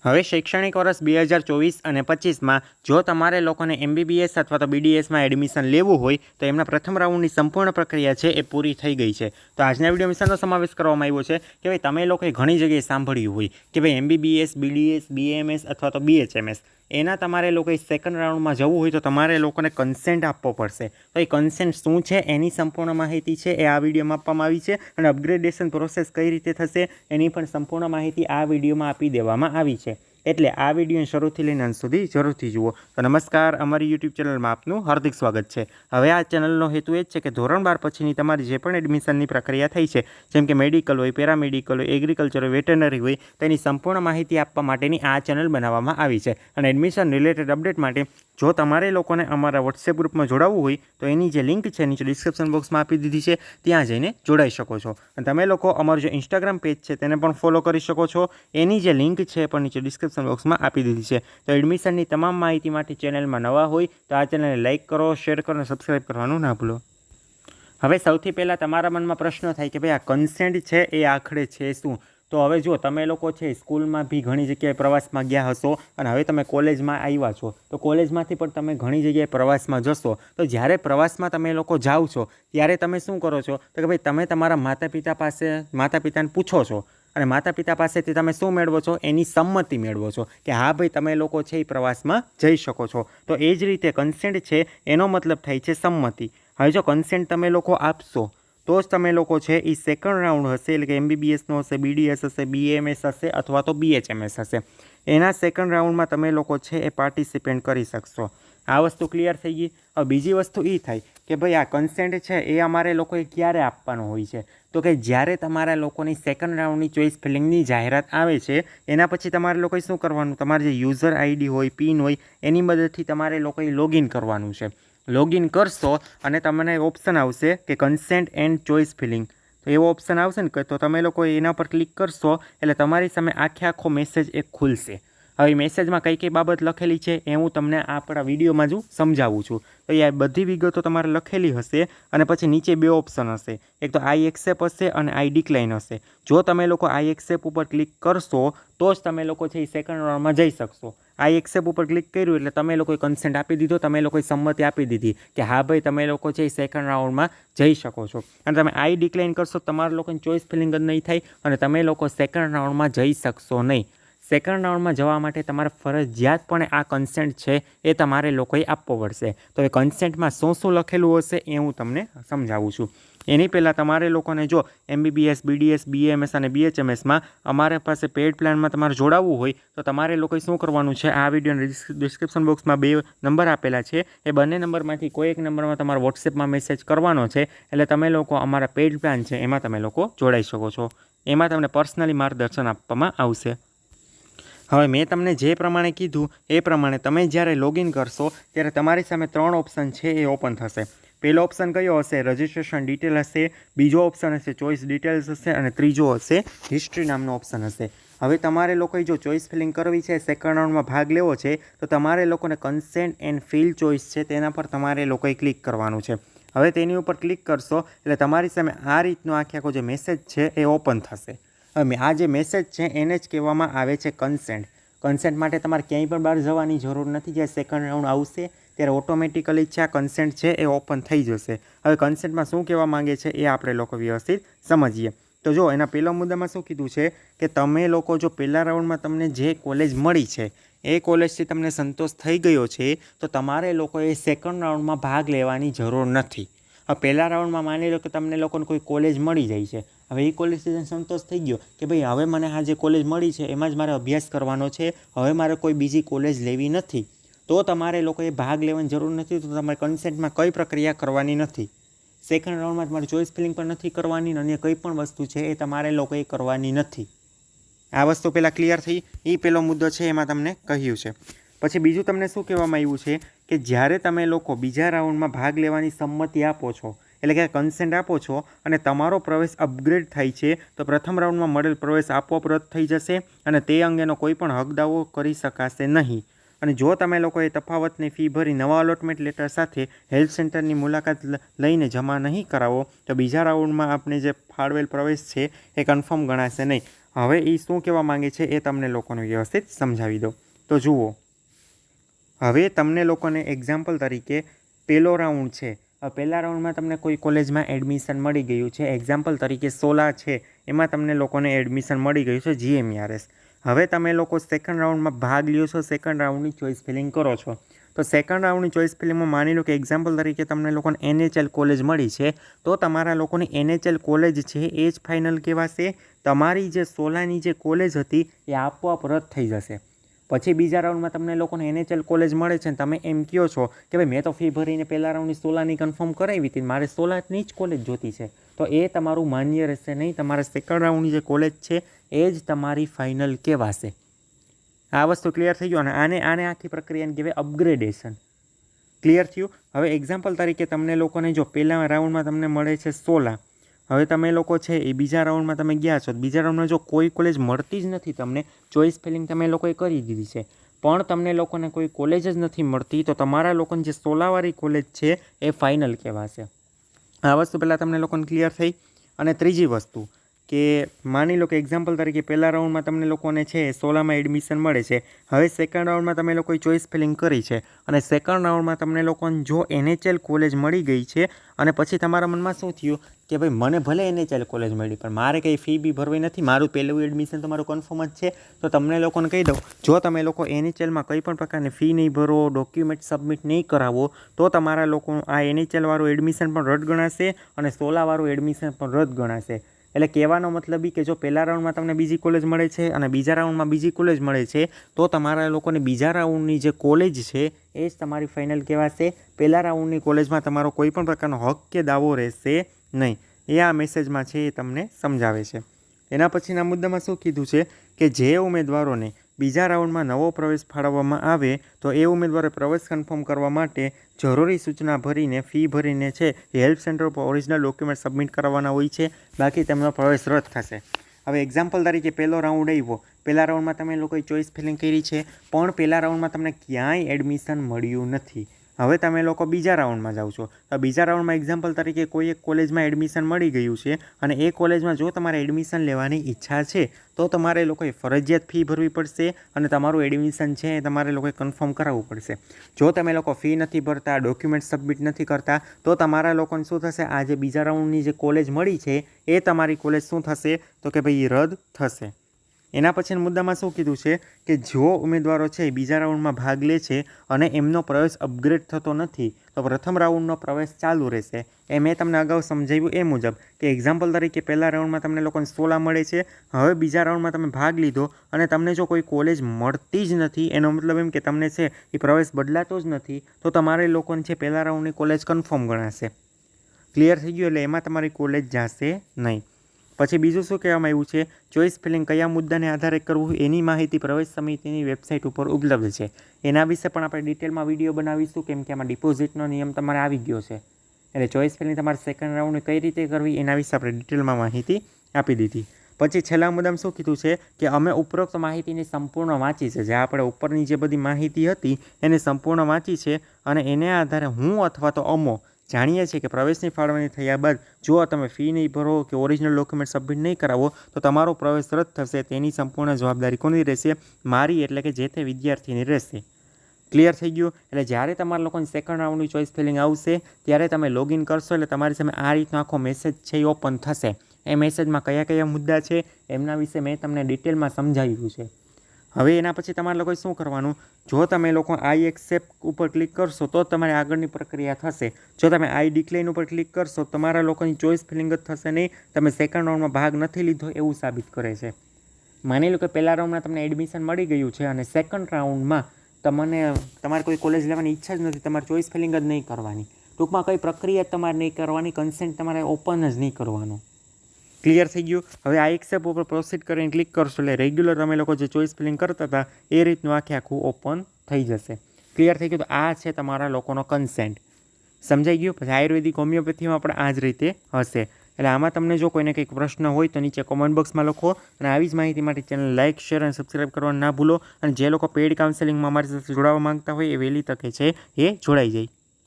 હવે શૈક્ષણિક વર્ષ 2024 અને 25માં જો તમારે લોકોને MBBS અથવા તો BDSમાં એડમિશન લેવું હોય તો એમના પ્રથમ રાઉન્ડની સંપૂર્ણ પ્રક્રિયા છે એ પૂરી થઈ ગઈ છે. તો આજના વિડીયો મિશનનો સમાવેશ કરવામાં આવ્યો છે કે ભાઈ તમે લોકોએ ઘણી જગ્યાએ સાંભળ્યું હોય કે ભાઈ MBBS, BDS, BAMS અથવા તો BHMS એના તમારે લોકોએ સેકન્ડ રાઉન્ડમાં જવું હોય તો તમારે લોકોને કન્સેન્ટ આપવો પડશે. તો એ કન્સેન્ટ શું છે એની સંપૂર્ણ માહિતી છે એ આ વિડીયોમાં આપવામાં આવી છે અને અપગ્રેડેશન પ્રોસેસ કઈ રીતે થશે એની પણ સંપૂર્ણ માહિતી આ વિડીયોમાં આપી દેવામાં આવી છે. એટલે આ વિડીયો શરૂથી લઈને અંત સુધી જરૂરથી જુઓ. તો નમસ્કાર, અમારી યુટ્યુબ ચેનલમાં આપનું હાર્દિક સ્વાગત છે. હવે આ ચેનલનો હેતુ એ જ છે કે ધોરણ 12 પછીની તમારી જે પણ એડમિશનની પ્રક્રિયા થઈ છે, જેમ કે મેડિકલ હોય, પેરામેડિકલ હોય, એગ્રીકલ્ચર હોય, વેટરનરી હોય, તેની સંપૂર્ણ માહિતી આપવા માટેની આ ચેનલ બનાવવામાં આવી છે. અને એડમિશન રિલેટેડ અપડેટ માટે જો તમારે લોકોને અમારા વોટ્સએપ ગ્રુપમાં જોડાવવું હોય તો એની જે લિંક છે નીચે ડિસ્ક્રિપ્શન બોક્સમાં આપી દીધી છે, ત્યાં જઈને જોડાઈ શકો છો. અને તમે લોકો અમારું જે ઇન્સ્ટાગ્રામ પેજ છે તેને પણ ફોલો કરી શકો છો. એની જે લિંક છે પણ નીચે ડિસ્ક્રિપ્શન બોક્સમાં આપી દીધી છે. તો એડમિશનની તમામ માહિતી માટે ચેનલમાં નવા હોય તો આ ચેનલને લાઇક કરો, શેર કરો અને સબસ્ક્રાઈબ કરવાનું ના ભૂલો. હવે સૌથી પહેલાં તમારા મનમાં પ્રશ્ન થાય કે ભાઈ આ કન્સેન્ટ છે એ આખરે છે શું? તો હવે જો તમે લોકો છે સ્કૂલમાં બી ઘણી જગ્યાએ પ્રવાસમાં ગયા હશો અને હવે તમે કોલેજમાં આવ્યા છો તો કોલેજમાંથી પણ તમે ઘણી જગ્યાએ પ્રવાસમાં જશો. તો જ્યારે પ્રવાસમાં તમે લોકો જાઓ છો ત્યારે તમે શું કરો છો તો કે ભાઈ તમે તમારા માતા પિતાને પૂછો છો અને માતા પિતા પાસેથી તમે શું મેળવો છો? એની સંમતિ મેળવો છો કે હા ભાઈ તમે લોકો છે એ પ્રવાસમાં જઈ શકો છો. તો એ જ રીતે કન્સેન્ટ છે એનો મતલબ થાય છે સંમતિ. હવે જો કન્સેન્ટ તમે લોકો આપશો તો જ તમે લોકો છે એ સેકન્ડ રાઉન્ડ હશે, એટલે કે MBBSનો હશે, BDS હશે, BAMS હશે અથવા તો BHMS હશે, એના સેકન્ડ રાઉન્ડમાં તમે લોકો છે એ પાર્ટિસિપેટ કરી શકશો. આ વસ્તુ ક્લિયર થઈ ગઈ. હવે બીજી વસ્તુ એ થાય કે ભાઈ આ કન્સેન્ટ છે એ અમારે લોકોએ ક્યારે આપવાનો હોય છે? તો કે જ્યારે તમારા લોકોની સેકન્ડ રાઉન્ડની ચોઇસ ફિલિંગની જાહેરાત આવે છે એના પછી તમારે લોકોએ શું કરવાનું? તમારે જે યુઝર ID હોય, પિન હોય, એની મદદથી તમારે લોકોએ લોગિન કરવાનું છે. લોગિન કરશો અને તમને ઓપ્શન આવશે કે કન્સેન્ટ એન્ડ ચોઇસ ફિલિંગ. તો એવો ઓપ્શન આવશે ને તો તમે લોકો એના પર ક્લિક કરશો એટલે તમારી સામે આખો મેસેજ એક ખુલશે. હવે મેસેજમાં કઈ કઈ બાબત લખેલી છે એ હું તમને આપણા વિડીયોમાં જ સમજાવું છું. તો એ બધી વિગતો તમારે લખેલી હશે અને પછી નીચે બે ઓપ્શન હશે, એક તો આઈ એક્સેપ્ટ હશે અને આઈ ડિક્લાઇન હશે. જો તમે લોકો આઈ એક્સેપ્ટ ઉપર ક્લિક કરશો તો જ તમે લોકો છે એ સેકન્ડ રાઉન્ડમાં જઈ શકશો. આઈ એક્સેપ્ટ ઉપર ક્લિક કર્યું એટલે તમે લોકોએ કન્સેન્ટ આપી દીધો, તમે લોકોએ સંમતિ આપી દીધી કે હા ભાઈ તમે લોકો છે એ સેકન્ડ રાઉન્ડમાં જઈ શકો છો. અને તમે આઈ ડિક્લાઇન કરશો તમારા લોકોની ચોઇસ ફિલિંગ જ નહીં થાય અને તમે લોકો સેકન્ડ રાઉન્ડમાં જઈ શકશો નહીં. સેકન્ડ રાઉન્ડમાં જવા માટે તમારે ફરજિયાતપણે આ કન્સેન્ટ છે એ તમારે લોકોએ આપવો પડશે. તો એ કન્સેન્ટમાં શું શું લખેલું હશે એ હું તમને સમજાવું છું. એની પહેલાં તમારે લોકોને જો MBBS, BDS, BAMS અને BHMSમાં અમારા પાસે પેડ પ્લાનમાં તમારે જોડાવવું હોય તો તમારે લોકોએ શું કરવાનું છે? આ વિડીયોના ડિસ્ક્રિપ્શન બોક્સમાં 2 નંબર આપેલા છે, એ બંને નંબરમાંથી કોઈ એક નંબરમાં તમારા વોટ્સએપમાં મેસેજ કરવાનો છે એટલે તમે લોકો અમારા પેડ પ્લાન છે એમાં તમે લોકો જોડાઈ શકો છો. એમાં તમને પર્સનલી માર્ગદર્શન આપવામાં આવશે. હવે મેં તમને જે પ્રમાણે કીધું એ પ્રમાણે તમે જ્યારે લોગિન કરશો ત્યારે તમારી સામે 3 ઓપ્શન છે એ ઓપન થશે. પહેલો ઓપ્શન કયો હશે? રજિસ્ટ્રેશન ડિટેલ હશે. બીજો ઓપ્શન હશે ચોઇસ ડિટેલ્સ હશે અને ત્રીજો હશે હિસ્ટ્રી નામનો ઓપ્શન હશે. હવે તમારે લોકોએ જો ચોઇસ ફિલિંગ કરવી છે, સેકન્ડ રાઉન્ડમાં ભાગ લેવો છે તો તમારે લોકોને કન્સેન્ટ એન્ડ ફિલ ચોઇસ છે તેના પર તમારે લોકોએ ક્લિક કરવાનું છે. હવે તેની ઉપર ક્લિક કરશો એટલે તમારી સામે આ રીતનો આખો જે મેસેજ છે એ ઓપન થશે. હવે આ જે મેસેજ છે એને જ કહેવામાં આવે છે કન્સેન્ટ. કન્સેન્ટ માટે તમારે ક્યાંય પણ બહાર જવાની જરૂર નથી. જ્યારે સેકન્ડ રાઉન્ડ આવશે ત્યારે ઓટોમેટિકલી છે આ કન્સેન્ટ છે એ ઓપન થઈ જશે. હવે કન્સેન્ટમાં શું કહેવા માંગે છે એ આપણે લોકો વ્યવસ્થિત સમજીએ. તો જો એના પહેલા મુદ્દામાં શું કીધું છે કે તમે લોકો જો પહેલા રાઉન્ડમાં તમને જે કોલેજ મળી છે એ કોલેજથી તમને સંતોષ થઈ ગયો છે તો તમારે લોકોએ સેકન્ડ રાઉન્ડમાં ભાગ લેવાની જરૂર નથી. હવે પહેલા રાઉન્ડમાં માની લો કે તમને લોકોને કોઈ કોલેજ મળી જાય છે. હવે એ કોલેજથી સંતોષ થઈ ગયો કે ભાઈ હવે મને આ જે કોલેજ મળી છે એમાં જ મારે અભ્યાસ કરવાનો છે, હવે મારે કોઈ બીજી કોલેજ લેવી નથી, તો તમારે લોકોએ ભાગ લેવાની જરૂર નથી. તો તમારે કન્સેન્ટમાં કઈ પ્રક્રિયા કરવાની નથી. સેકન્ડ રાઉન્ડમાં તમારે ચોઇસ ફિલિંગ પણ નથી કરવાની અને કંઈ પણ વસ્તુ છે એ તમારે લોકોએ કરવાની નથી. આ વસ્તુ પહેલાં ક્લિયર થઈ. એ પહેલો મુદ્દો છે એમાં તમને કહ્યું છે. પછી બીજું તમને શું કહેવામાં આવ્યું છે કે જ્યારે તમે લોકો બીજા રાઉન્ડમાં ભાગ લેવાની સંમતિ આપો છો, એટલે કે કન્સેન્ટ આપો છો અને તમારો પ્રવેશ અપગ્રેડ થાય છે તો પ્રથમ રાઉન્ડમાં મળેલ પ્રવેશ આપોઆપ રદ થઈ જશે અને તે અંગેનો કોઈ પણ હક દાવો કરી શકાશે નહીં. અને જો તમે લોકોએ તફાવતની ફી ભરી નવા અલોટમેન્ટ લેટર સાથે હેલ્થ સેન્ટરની મુલાકાત લઈને જમા નહીં કરાવો તો બીજા રાઉન્ડમાં આપણે જે ફાળવેલ પ્રવેશ છે એ કન્ફર્મ ગણાશે નહીં. હવે એ શું કહેવા માંગે છે એ તમને લોકોને વ્યવસ્થિત સમજાવી દો. તો જુઓ, હવે તમને લોકોને એક્ઝામ્પલ તરીકે પહેલો રાઉન્ડ છે. પહેલા રાઉન્ડમાં તમને કોઈ કોલેજમાં એડમિશન મળી ગયું છે. એક્ઝામ્પલ તરીકે સોલા છે, એમાં તમને લોકોને એડમિશન મળી ગયું છે GMERS. હવે તમે લોકો સેકન્ડ રાઉન્ડમાં ભાગ લ્યો છો, સેકન્ડ રાઉન્ડની ચોઇસ ફિલિંગ કરો છો. તો સેકન્ડ રાઉન્ડની ચોઇસ ફિલિંગમાં માની લો કે એક્ઝામ્પલ તરીકે તમને લોકોને NHL કોલેજ મળી છે, તો તમારા લોકોની NHL કોલેજ છે એ જ ફાઇનલ કહેવાશે. તમારી જે સોલાની જે કોલેજ હતી એ આપોઆપ રદ થઈ જશે. પછી બીજા રાઉન્ડમાં તમને લોકોને NHL કોલેજ મળે છે અને તમે એમ કહો છો કે ભાઈ મેં તો ફી ભરીને પહેલા રાઉન્ડની સોલાની કન્ફર્મ કરાવી હતી, મારે સોલાની જ કોલેજ જોતી છે, તો એ તમારું માન્ય રહેશે નહીં. તમારા સેકન્ડ રાઉન્ડની જે કોલેજ છે એ જ તમારી ફાઇનલ કહેવાશે. આ વસ્તુ ક્લિયર થઈ ગયું. અને આને આખી પ્રક્રિયાને કહેવાય અપગ્રેડેશન. ક્લિયર થયું? હવે એક્ઝામ્પલ તરીકે તમને લોકોને જો પહેલા રાઉન્ડમાં તમને મળે છે સોલા, હવે તમે લોકો છે એ બીજા રાઉન્ડમાં તમે ગયા છો, બીજા રાઉન્ડમાં જો કોઈ કોલેજ મળતી જ નથી, તમને ચોઇસ ફિલિંગ તમે લોકોએ કરી દીધી છે પણ તમને લોકોને કોઈ કોલેજ જ નથી મળતી, તો તમારા લોકોની જે સોલાવાળી કોલેજ છે એ ફાઇનલ કહેવાશે. આ વસ્તુ પહેલાં તમને લોકોને ક્લિયર થઈ. અને ત્રીજી વસ્તુ કે માની લો કે એક્ઝામ્પલ તરીકે પહેલા રાઉન્ડમાં તમને લોકોને છે સોલામાં એડમિશન મળે છે. હવે સેકન્ડ રાઉન્ડમાં તમે લોકોએ ચોઇસ ફિલિંગ કરી છે અને સેકન્ડ રાઉન્ડમાં તમને લોકોને જો NHL કોલેજ મળી ગઈ છે અને પછી તમારા મનમાં શું થયું કે ભાઈ મને ભલે NHL કોલેજ મળી પણ મારે કંઈ ફી બી ભરવી નથી, મારું પહેલું એડમિશન તમારું કન્ફર્મ જ છે. તો તમને લોકોને કહી દઉં, જો તમે લોકો NHLમાં કંઈ પણ પ્રકારની ફી નહીં ભરો, ડોક્યુમેન્ટ સબમિટ નહીં કરાવો, તો તમારા લોકોનું આ NHLવાળું એડમિશન પણ રદ ગણાશે અને સોલાવાળું એડમિશન પણ રદ ગણાશે. એટલે કહેવાનો મતલબ એ કે જો પહેલા રાઉન્ડમાં તમને બીજી કોલેજ મળે છે અને બીજા રાઉન્ડમાં બીજી કોલેજ મળે છે, તો તમારા લોકોને બીજા રાઉન્ડની જે કોલેજ છે એ જ તમારી ફાઇનલ કહેવાશે. પહેલા રાઉન્ડની કોલેજમાં તમારો કોઈ પણ પ્રકારનો હક કે દાવો રહેશે નહીં. એ આ મેસેજમાં છે એ તમને સમજાવે છે. એના પછીના મુદ્દામાં શું કીધું છે કે જે ઉમેદવારોને બીજા રાઉન્ડમાં નવો પ્રવેશ ફાળવવામાં આવે તો એ ઉમેદવારે પ્રવેશ કન્ફર્મ કરવા માટે જરૂરી સૂચના ભરીને ફી ભરીને છે હેલ્પ સેન્ટર પર ઓરિજિનલ ડોક્યુમેન્ટ સબમિટ કરવાના હોય છે, બાકી તેમનો પ્રવેશ રદ થશે. હવે એક્ઝામ્પલ તરીકે પહેલો રાઉન્ડ આવ્યો, પહેલા રાઉન્ડમાં તમે લોકોએ ચોઇસ ફિલિંગ કરી છે પણ પહેલા રાઉન્ડમાં તમને ક્યાંય એડમિશન મળ્યું નથી. હવે તમે લોકો બીજા રાઉન્ડમાં જાઓ છો, તો બીજા રાઉન્ડમાં એક્ઝામ્પલ તરીકે કોઈ એક કોલેજમાં એડમિશન મળી ગયું છે અને એ કોલેજમાં જો તમારે એડમિશન લેવાની ઈચ્છા છે તો તમારે લોકોએ ફરજિયાત ફી ભરવી પડશે અને તમારું એડમિશન છે એ તમારે લોકોએ કન્ફર્મ કરાવવું પડશે. જો તમે લોકો ફી નથી ભરતા, ડોક્યુમેન્ટ સબમિટ નથી કરતા, તો તમારા લોકોને શું થશે, આ જે બીજા રાઉન્ડની જે કોલેજ મળી છે એ તમારી કોલેજ શું થશે તો કે ભાઈ રદ થશે. એના પછીના મુદ્દામાં શું કીધું છે કે જો ઉમેદવારો છે બીજા રાઉન્ડમાં ભાગ લે છે અને એમનો પ્રવેશ અપગ્રેડ થતો નથી તો પ્રથમ રાઉન્ડનો પ્રવેશ ચાલુ રહેશે. એ મેં તમને અગાઉ સમજાવ્યું એ મુજબ કે એક્ઝામ્પલ તરીકે પહેલા રાઉન્ડમાં તમને લોકોને 16 મળે છે, હવે બીજા રાઉન્ડમાં તમે ભાગ લીધો અને તમને જો કોઈ કોલેજ મળતી જ નથી, એનો મતલબ એમ કે તમને છે એ પ્રવેશ બદલાતો જ નથી, તો તમારે લોકોને છે પહેલા રાઉન્ડની કોલેજ કન્ફર્મ ગણાશે. ક્લિયર થઈ ગયું? એટલે એમાં તમારી કોલેજ જશે નહીં. પછી બીજું શું કહેવામાં આવ્યું છે, ચોઇસ ફિલિંગ કયા મુદ્દાને આધારે કરવું એની માહિતી પ્રવેશ સમિતિની વેબસાઇટ ઉપર ઉપલબ્ધ છે. એના વિશે પણ આપણે ડિટેલમાં વિડીયો બનાવીશું, કેમ કે આમાં ડિપોઝિટનો નિયમ તમારે આવી ગયો છે. એટલે ચોઇસ ફિલિંગ તમારે સેકન્ડ રાઉન્ડ કઈ રીતે કરવી એના વિશે આપણે ડિટેલમાં માહિતી આપી દીધી. પછી છેલ્લા મુદ્દામાં શું કીધું છે કે અમે ઉપરોક્ત માહિતીની સંપૂર્ણ વાંચી છે, જે આપણે ઉપરની જે બધી માહિતી હતી એને સંપૂર્ણ વાંચી છે અને એને આધારે હું અથવા તો અમો જાણીએ છીએ કે પ્રવેશની ફાળવણી થયા બાદ જો તમે ફી નહીં ભરો કે ઓરિજિનલ ડોક્યુમેન્ટ સબમિટ નહીં કરાવો તો તમારો પ્રવેશ રદ થશે. તેની સંપૂર્ણ જવાબદારી કોની રહેશે? મારી, એટલે કે જે તે વિદ્યાર્થીની રહેશે. ક્લિયર થઈ ગયું? એટલે જ્યારે તમારા લોકોની સેકન્ડ રાઉન્ડની ચોઇસ ફિલિંગ આવશે ત્યારે તમે લોગિન કરશો એટલે તમારી સામે આ રીતનો આખો મેસેજ છે એ ઓપન થશે. એ મેસેજમાં કયા કયા મુદ્દા છે એમના વિશે મેં તમને ડિટેલમાં સમજાવ્યું છે. હવે એના પછી તમારે લોકોએ શું કરવાનું, જો તમે લોકો આઈ એક્સેપ્ટ ઉપર ક્લિક કરશો તો તમારી આગળની પ્રક્રિયા થશે. જો તમે આઈ ડિક્લાઇન ઉપર ક્લિક કરશો તમારા લોકોની ચોઇસ ફિલિંગ જ થશે નહીં, તમે સેકન્ડ રાઉન્ડમાં ભાગ નથી લીધો એવું સાબિત કરે છે. માની લો કે પહેલા રાઉન્ડમાં તમને એડમિશન મળી ગયું છે અને સેકન્ડ રાઉન્ડમાં તમારે કોઈ કોલેજ લેવાની ઈચ્છા જ નથી, તમારે ચોઇસ ફિલિંગ જ નહીં કરવાની, ટૂંકમાં કઈ પ્રક્રિયા તમારે નહીં કરવાની, કન્સેન્ટ તમારે ઓપન જ નહીં કરવાનું. ક્લિયર થઈ ગયું? હવે આ એક્સેપ્ટ ઉપર પ્રોસીડ કરીને ક્લિક કરશો એટલે રેગ્યુલર તમે લોકો જે ચોઇસ ફિલિંગ કરતા હતા એ રીતનું આખું ઓપન થઈ જશે. ક્લિયર થઈ ગયું? તો આ છે તમારા લોકોનો કન્સેન્ટ. સમજાઈ ગયું? પછી આયુર્વેદિક હોમિયોપેથીમાં પણ આ જ રીતે હશે. એટલે આમાં તમને જો કોઈને કંઈક પ્રશ્ન હોય તો નીચે કોમેન્ટ બોક્સમાં લખો અને આવી જ માહિતી માટે ચેનલ લાઇક, શેર અને સબસ્ક્રાઈબ કરવાનું ના ભૂલો. અને જે લોકો પેઇડ કાઉન્સેલિંગમાં અમારી સાથે જોડાવા માંગતા હોય એ વહેલી તકે છે એ જોડાઈ જાય.